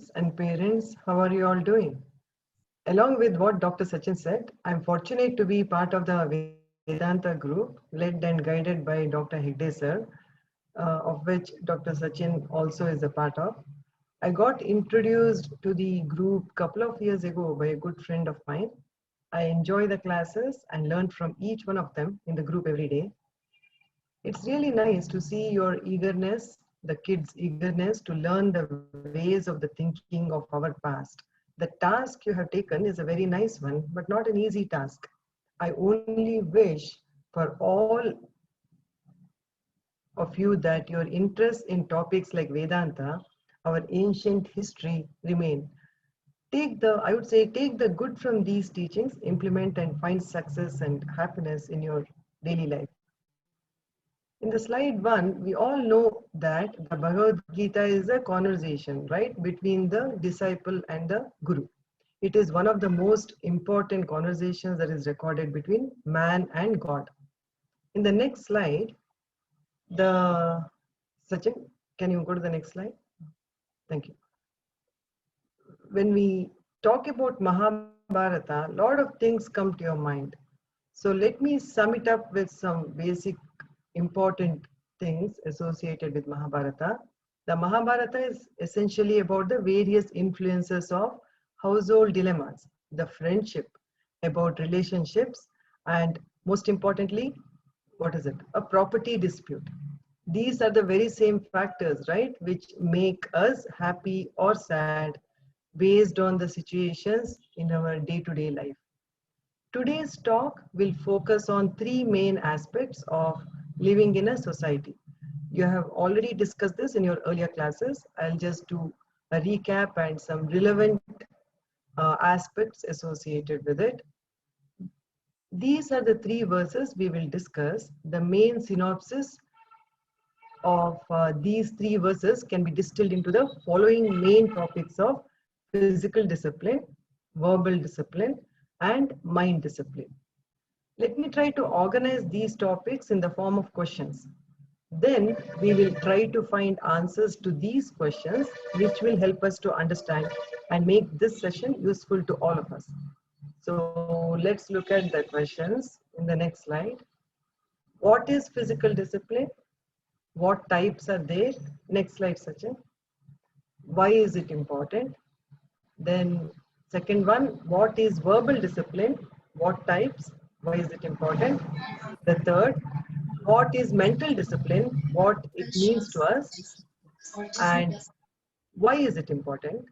students and parents, how are you all doing? Along with what Dr. Sachin said, I'm fortunate to be part of the Vedanta group led and guided by Dr. Hegde sir, of which Dr. Sachin also is a part of. I got introduced to the group couple of years ago by a good friend of mine. I enjoy the classes and learn from each one of them in the group every day. It's really nice to see your eagerness, the kids' eagerness to learn the ways of the thinking of our past. The task you have taken is a very nice one, but not an easy task. I only wish for all of you that your interest in topics like Vedanta, our ancient history, remain. I would say, take the good from these teachings, implement and find success and happiness in your daily life. In the slide one, we all know that the Bhagavad Gita is a conversation, right, between the disciple and the Guru. It is one of the most important conversations that is recorded between man and God. In the next slide, the Sachin, can you go to the next slide? Thank you. When we talk about Mahabharata, a lot of things come to your mind. So let me sum it up with some basic important things associated with Mahabharata. The Mahabharata is essentially about the various influences of household dilemmas, the friendship, about relationships, and most importantly, what is it? A property dispute. These are the very same factors, right, which make us happy or sad based on the situations in our day-to-day life. Today's talk will focus on three main aspects of living in a society. You have already discussed this in your earlier classes. I'll just do a recap and some relevant aspects associated with it. These are the three verses we will discuss. The main synopsis of these three verses can be distilled into the following main topics of physical discipline, verbal discipline, and mind discipline. Let me try to organize these topics in the form of questions. Then we will try to find answers to these questions, which will help us to understand and make this session useful to all of us. So let's look at the questions in the next slide. What is physical discipline? What types are there? Next slide, Sachin. Why is it important? Then second one, what is verbal discipline? What types? Why is it important? The third, what is mental discipline? What it means to us? And why is it important?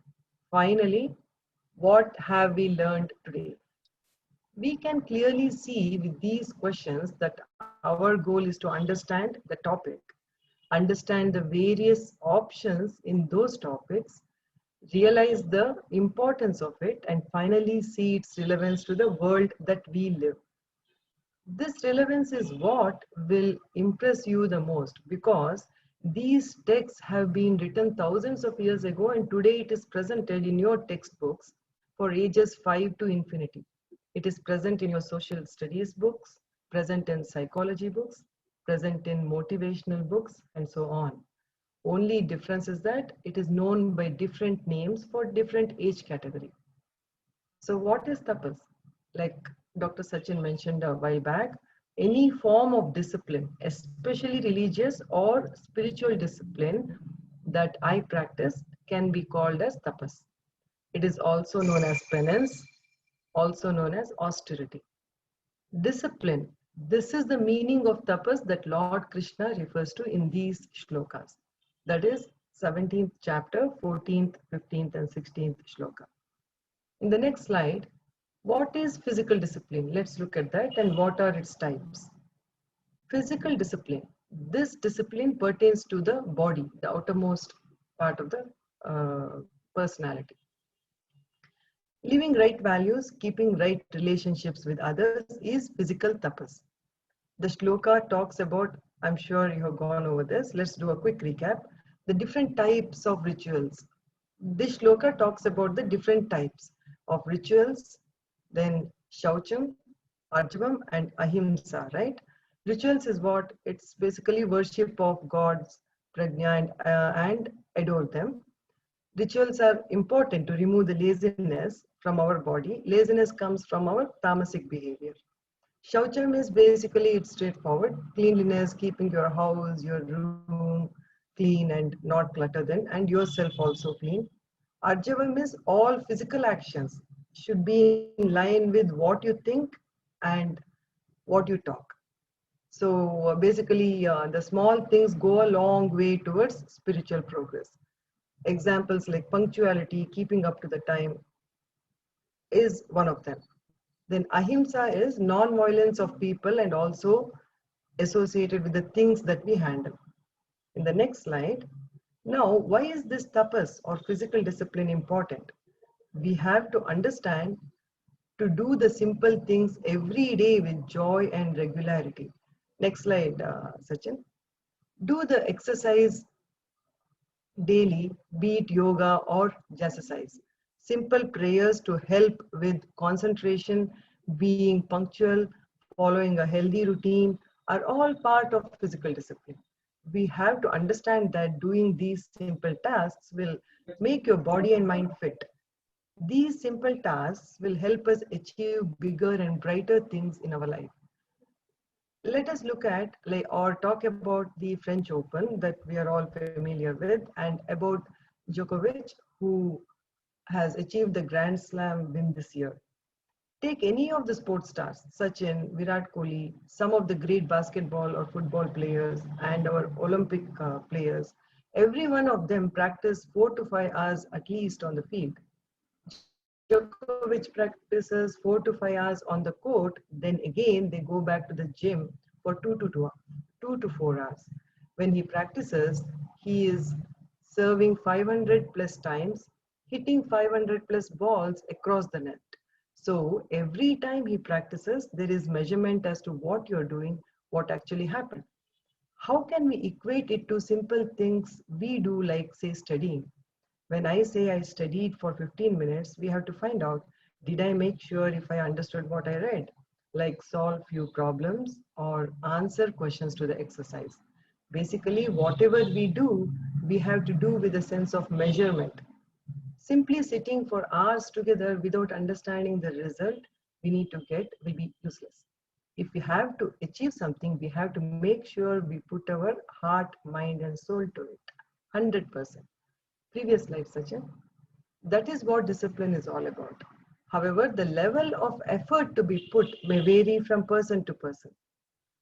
Finally, what have we learned today? We can clearly see with these questions that our goal is to understand the topic, understand the various options in those topics, realize the importance of it, and finally see its relevance to the world that we live. This relevance is what will impress you the most, because these texts have been written thousands of years ago and today it is presented in your textbooks for ages 5 to infinity. It is present in your social studies books, present in psychology books, present in motivational books, and so on. Only difference is that it is known by different names for different age category. So what is tapas? Like Dr. Sachin mentioned a while back, any form of discipline, especially religious or spiritual discipline that I practice can be called as tapas. It is also known as penance, also known as austerity. Discipline. This is the meaning of tapas that Lord Krishna refers to in these shlokas. That is 17th chapter, 14th, 15th and 16th shloka. In the next slide, what is physical discipline? Let's look at that and what are its types. Physical discipline. This discipline pertains to the body, the outermost part of the personality. Living right values, keeping right relationships with others is physical tapas. The shloka talks about, I'm sure you have gone over this. Let's do a quick recap. The different types of rituals. This shloka talks about the different types of rituals, then shaucham, arjavam, and ahimsa, right? Rituals is what? It's basically worship of gods, prajna, and adore them. Rituals are important to remove the laziness from our body. Laziness comes from our tamasic behavior. Shaucham is basically it's straightforward. Cleanliness, keeping your house, your room clean and not cluttered in, and yourself also clean. Arjavam is all physical actions should be in line with what you think and what you talk. So basically, the small things go a long way towards spiritual progress. Examples like punctuality, keeping up to the time, is one of them. Then ahimsa is non-violence of people and also associated with the things that we handle. In the next slide, now why is this tapas or physical discipline important? We have to understand to do the simple things every day with joy and regularity. Next slide, Sachin. Do the exercise daily, be it yoga or exercise. Simple prayers to help with concentration, being punctual, following a healthy routine are all part of physical discipline. We have to understand that doing these simple tasks will make your body and mind fit. These simple tasks will help us achieve bigger and brighter things in our life. Let us look at like or talk about the French Open that we are all familiar with and about Djokovic who has achieved the Grand Slam win this year. Take any of the sports stars, Sachin, Virat Kohli, some of the great basketball or football players and our Olympic players. Every one of them practice 4 to 5 hours at least on the field. Djokovic practices 4 to 5 hours on the court, then again they go back to the gym for 2 to 4 hours. When he practices, he is serving 500 plus times, hitting 500 plus balls across the net. So every time he practices, there is measurement as to what you're doing, what actually happened. How can we equate it to simple things we do, like, say, studying? When I say I studied for 15 minutes, we have to find out, did I make sure if I understood what I read? Like solve few problems or answer questions to the exercise. Basically, whatever we do, we have to do with a sense of measurement. Simply sitting for hours together without understanding the result we need to get will be useless. If we have to achieve something, we have to make sure we put our heart, mind, and soul to it 100%. Previous slide, Sachin. That is what discipline is all about. However, the level of effort to be put may vary from person to person.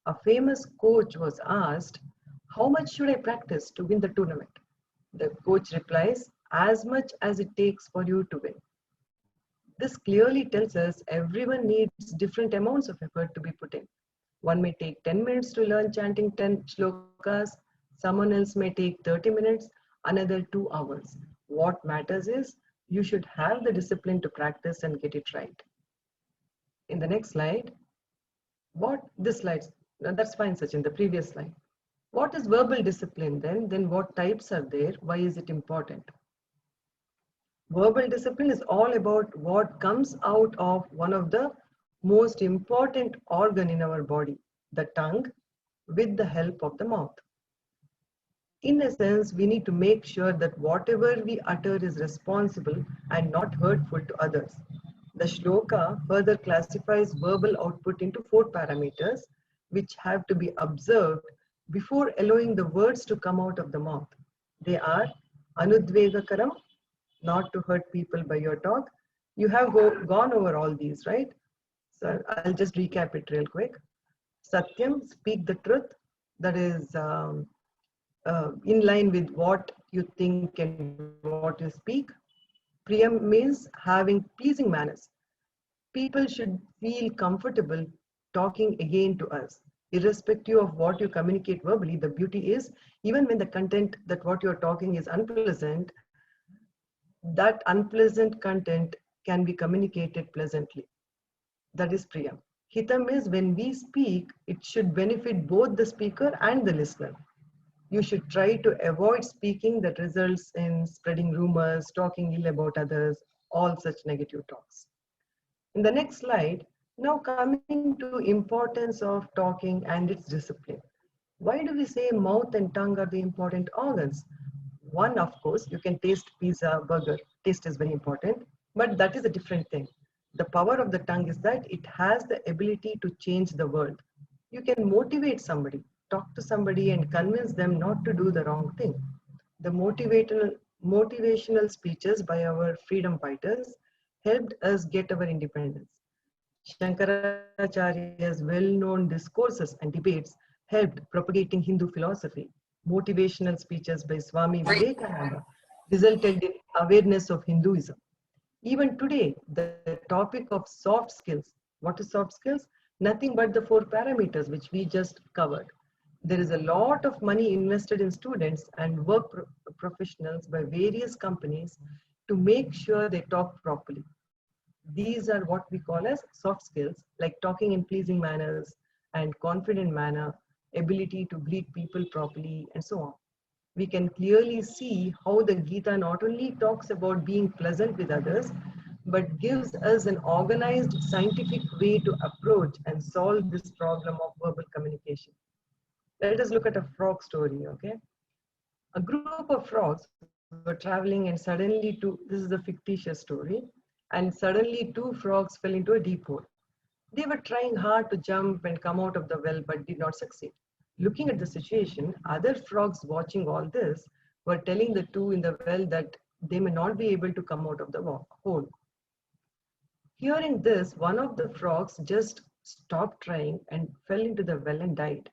A famous coach was asked, "How much should I practice to win the tournament?" The coach replies, "As much as it takes for you to win." This clearly tells us everyone needs different amounts of effort to be put in. One may take 10 minutes to learn chanting 10 shlokas, someone else may take 30 minutes, another 2 hours. What matters is you should have the discipline to practice and get it right. In the next slide, what this slide, that's fine, Sachin, the previous slide. What is verbal discipline then? Then what types are there? Why is it important? Verbal discipline is all about what comes out of one of the most important organ in our body, the tongue, with the help of the mouth. In essence, we need to make sure that whatever we utter is responsible and not hurtful to others. The shloka further classifies verbal output into 4 parameters, which have to be observed before allowing the words to come out of the mouth. They are anudvegakaram, not to hurt people by your talk. You have gone over all these, right? So I'll just recap it real quick. Satyam, speak the truth. That is in line with what you think and what you speak. Priyam means having pleasing manners. People should feel comfortable talking again to us. Irrespective of what you communicate verbally, the beauty is even when the content that what you're talking is unpleasant, that unpleasant content can be communicated pleasantly. That is Priyam. Hitam is when we speak, it should benefit both the speaker and the listener. You should try to avoid speaking that results in spreading rumors, talking ill about others, all such negative talks. In the next slide, now coming to importance of talking and its discipline. Why do we say mouth and tongue are the important organs? One, of course, you can taste pizza, burger. Taste is very important, but that is a different thing. The power of the tongue is that it has the ability to change the world. You can motivate somebody, talk to somebody and convince them not to do the wrong thing. The motivational speeches by our freedom fighters helped us get our independence. Shankaracharya's well-known discourses and debates helped propagating Hindu philosophy. Motivational speeches by Swami Vivekananda resulted in awareness of Hinduism. Even today, the topic of soft skills. What is soft skills? Nothing but the four parameters which we just covered. There is a lot of money invested in students and professionals by various companies to make sure they talk properly. These are what we call as soft skills, like talking in pleasing manners and confident manner, ability to greet people properly, and so on. We can clearly see how the Gita not only talks about being pleasant with others, but gives us an organized scientific way to approach and solve this problem of verbal communication. Let us look at a frog story, okay? A group of frogs were traveling and suddenly this is a fictitious story, and suddenly two frogs fell into a deep hole. They were trying hard to jump and come out of the well but did not succeed. Looking at the situation, other frogs watching all this were telling the two in the well that they may not be able to come out of the hole. Hearing this, one of the frogs just stopped trying and fell into the well and died.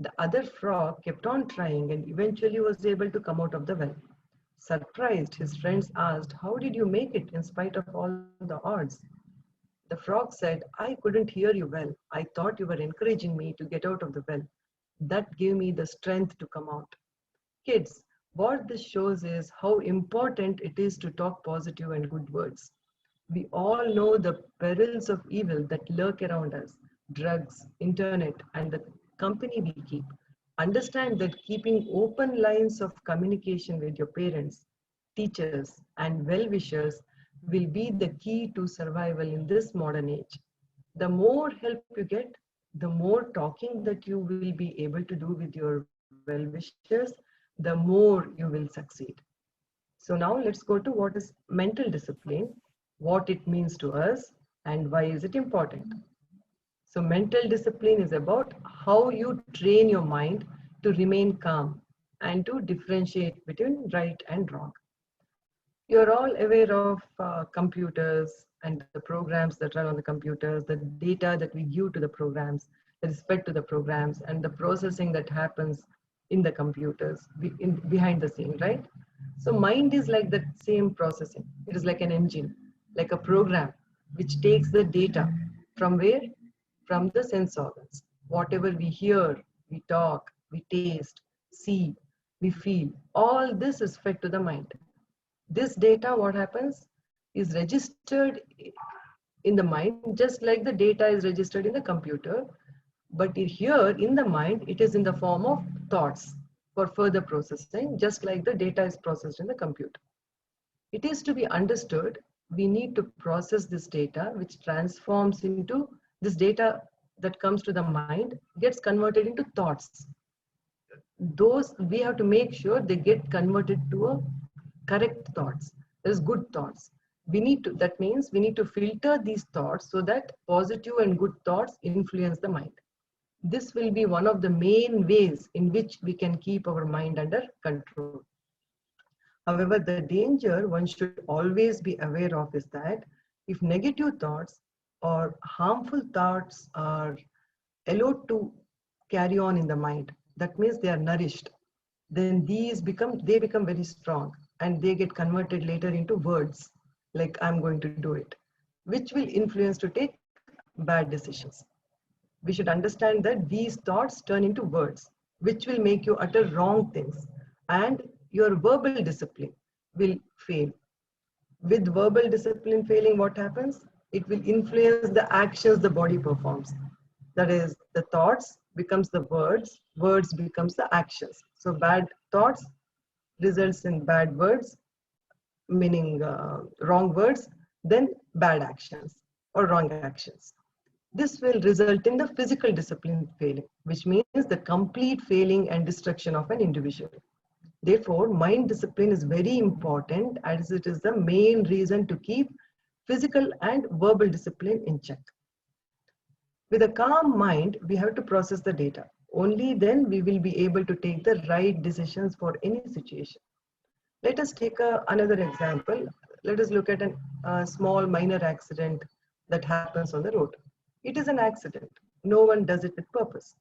The other frog kept on trying and eventually was able to come out of the well. Surprised, his friends asked, "How did you make it in spite of all the odds?" The frog said, "I couldn't hear you well. I thought you were encouraging me to get out of the well. That gave me the strength to come out." Kids, what this shows is how important it is to talk positive and good words. We all know the perils of evil that lurk around us: drugs, internet, and the company we keep. Understand that keeping open lines of communication with your parents, teachers, and well wishers will be the key to survival in this modern age. The more help you get, the more talking that you will be able to do with your well wishers, the more you will succeed. So now let's go to what is mental discipline, what it means to us, and why is it important. So mental discipline is about how you train your mind to remain calm and to differentiate between right and wrong. You're all aware of computers and the programs that run on the computers, the data that we give to the programs, the respect to the programs, and the processing that happens in the computers behind the scene, right? So mind is like that same processing. It is like an engine, like a program, which takes the data from where? From the sense organs. Whatever we hear, we talk, we taste, see, we feel, all this is fed to the mind. This data, what happens, is registered in the mind, just like the data is registered in the computer. But here in the mind, it is in the form of thoughts for further processing, just like the data is processed in the computer. It is to be understood, we need to process this data, which transforms into this data that comes to the mind, gets converted into thoughts. Those we have to make sure they get converted to a correct thoughts. There's good thoughts. That means we need to filter these thoughts so that positive and good thoughts influence the mind. This will be one of the main ways in which we can keep our mind under control. However, the danger one should always be aware of is that if negative thoughts or harmful thoughts are allowed to carry on in the mind, that means they are nourished, then they become very strong and they get converted later into words like "I'm going to do it," which will influence to take bad decisions. We should understand that these thoughts turn into words, which will make you utter wrong things, and your verbal discipline will fail. With verbal discipline failing, what happens? It will influence the actions the body performs. That is, the thoughts becomes the words, words becomes the actions. So bad thoughts results in bad words, meaning wrong words, then bad actions or wrong actions. This will result in the physical discipline failing, which means the complete failing and destruction of an individual. Therefore, mind discipline is very important as it is the main reason to keep physical and verbal discipline in check. With a calm mind, we have to process the data. Only then we will be able to take the right decisions for any situation. Let us take another example. Let us look at a small minor accident that happens on the road. It is an accident. No one does it with purpose.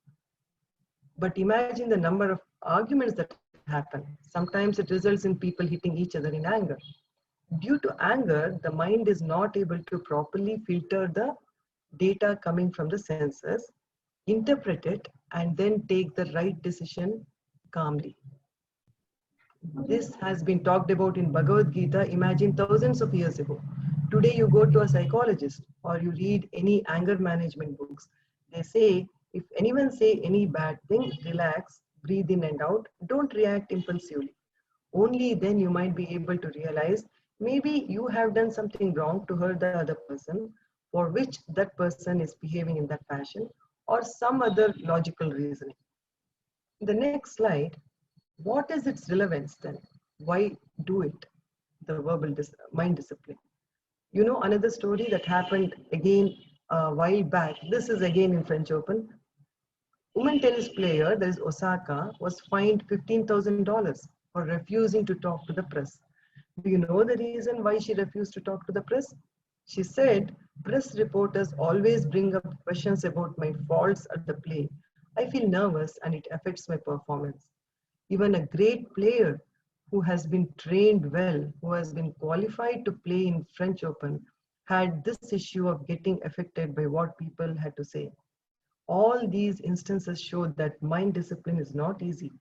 But imagine the number of arguments that happen. Sometimes it results in people hitting each other in anger. Due to anger, the mind is not able to properly filter the data coming from the senses, interpret it, and then take the right decision calmly. This has been talked about in Bhagavad Gita, imagine thousands of years ago. Today you go to a psychologist or you read any anger management books. They say, if anyone say any bad thing, relax, breathe in and out, don't react impulsively. Only then you might be able to realize maybe you have done something wrong to hurt the other person for which that person is behaving in that fashion or some other logical reasoning. The next slide, what is its relevance then? Why do it? The mind discipline. You know another story that happened again a while back. This is again in French Open. Women tennis player, that is Osaka, was fined $15,000 for refusing to talk to the press. Do you know the reason why she refused to talk to the press? She said, press reporters always bring up questions about my faults at the play. I feel nervous and it affects my performance. Even a great player who has been trained well, who has been qualified to play in French Open, had this issue of getting affected by what people had to say. All these instances show that mind discipline is not easy.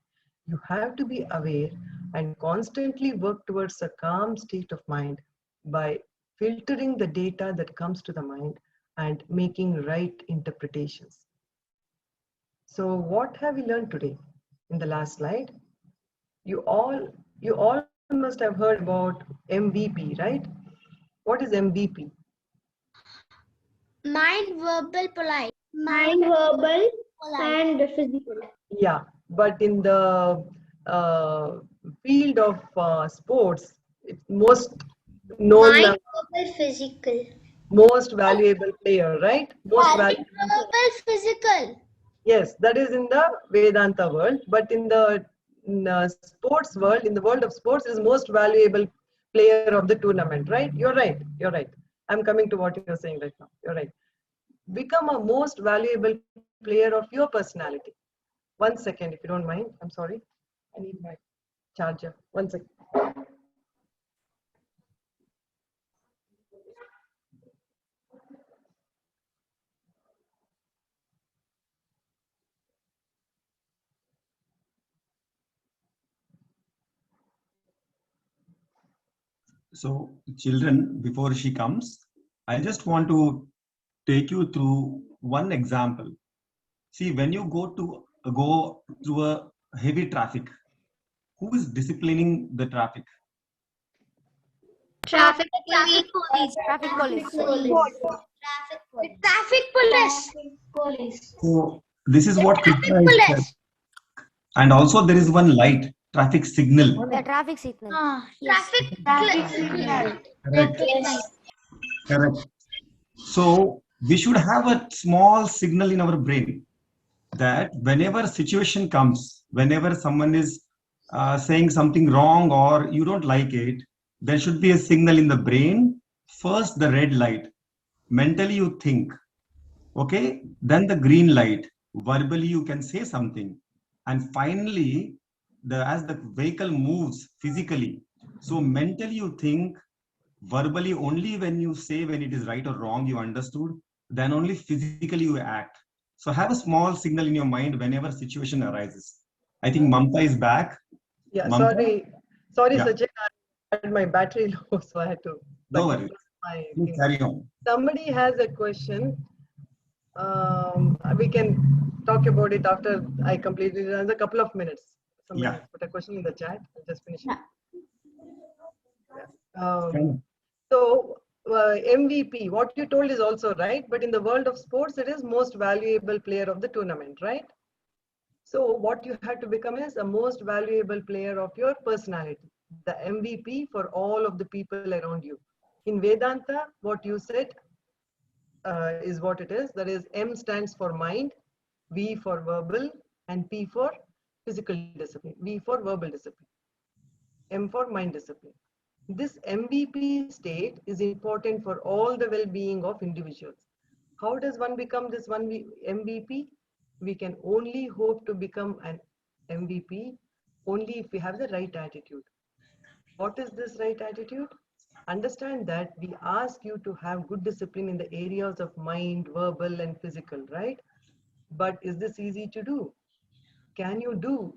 You have to be aware and constantly work towards a calm state of mind by filtering the data that comes to the mind and making right interpretations. So what have we learned today? In the last slide, you all must have heard about MVP, right? What is MVP? Mind, verbal, polite. Mind, verbal, and physical. Yeah, but in the field of sports, it's most known, Mind, verbal, physical. most valuable player, right? Most valuable. Verbal, physical. Yes, that is in the Vedanta world, but in the sports world, in the world of sports, is most valuable player of the tournament, right? You're right. You're right. I'm coming to what you're saying right now. You're right. Become a most valuable player of your personality. 1 second, if you don't mind. I'm sorry. I need my charger. 1 second. So, children, before she comes, I just want to take you through one example. See, when you go through a heavy traffic, who is disciplining the traffic? Traffic police. Traffic police. Traffic police. Police. So this is what Traffic Krishna is saying. police. And also there is one light, traffic signal. The traffic signal. Traffic signal. Correct. Yes. Correct. So we should have a small signal in our brain that whenever situation comes, whenever someone is saying something wrong or you don't like it, there should be a signal in the brain. First, the red light. Mentally, you think. Okay. Then the green light. Verbally, you can say something. And finally, as the vehicle moves physically, so mentally you think, verbally only when you say when it is right or wrong, you understood, then only physically you act. So have a small signal in your mind whenever situation arises. I think Mamta is back. Yeah, Mamta? sorry, Yeah. Sachin, I had my battery low, so I had to. Don't worry. Please carry on. Somebody has a question. We can talk about it after I complete it. There's a couple of minutes. Somebody put a question in the chat. I'll just finish it. So MVP, what you told is also right, but in the world of sports, it is most valuable player of the tournament, right? So what you had to become is a most valuable player of your personality, the MVP for all of the people around you. In Vedanta, what you said is what it is. That is, M stands for mind, V for verbal, and P for physical discipline, V for verbal discipline, M for mind discipline. This MVP state is important for all the well-being of individuals. How does one become this MVP? We can only hope to become an MVP only if we have the right attitude. What is this right attitude? Understand that we ask you to have good discipline in the areas of mind, verbal, and physical, right? But is this easy to do? Can you do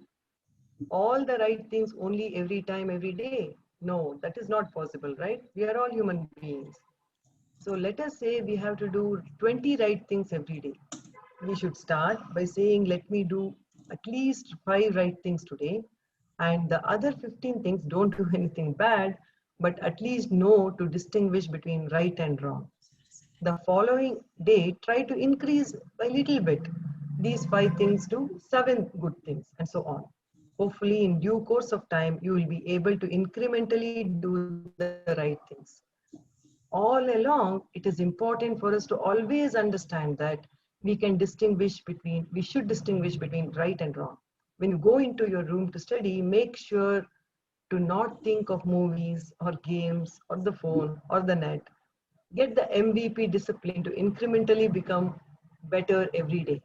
all the right things only every time, every day? No, that is not possible, right? We are all human beings. So let us say we have to do 20 right things every day. We should start by saying, let me do at least 5 right things today. And the other 15 things, don't do anything bad, but at least know to distinguish between right and wrong. The following day, try to increase a little bit these 5 things to 7 good things, and so on. Hopefully, in due course of time, you will be able to incrementally do the right things. All along, it is important for us to always understand that we should distinguish between right and wrong. When you go into your room to study, make sure to not think of movies or games or the phone or the net. Get the MVP discipline to incrementally become better every day.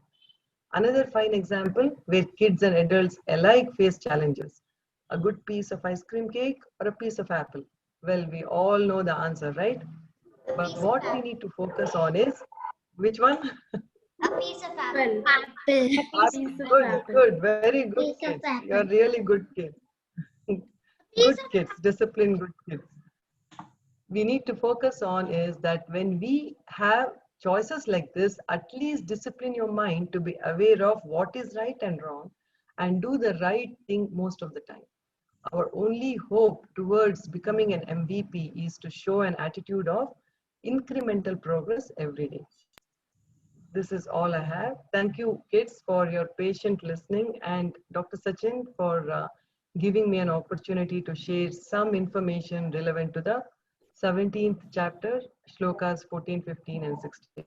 Another fine example where kids and adults alike face challenges. A good piece of ice cream cake or a piece of apple? Well, we all know the answer, right? But what we need to focus on is which one? A piece of apple. Good, very good Piece of kids. You're apple. really good kids. Piece Good kids, disciplined good kids. We need to focus on is that when we have choices like this, at least discipline your mind to be aware of what is right and wrong and do the right thing most of the time. Our only hope towards becoming an MVP is to show an attitude of incremental progress every day. This is all I have. Thank you, kids, for your patient listening, and Dr. Sachin for giving me an opportunity to share some information relevant to the 17th chapter, shlokas 14, 15, and 16.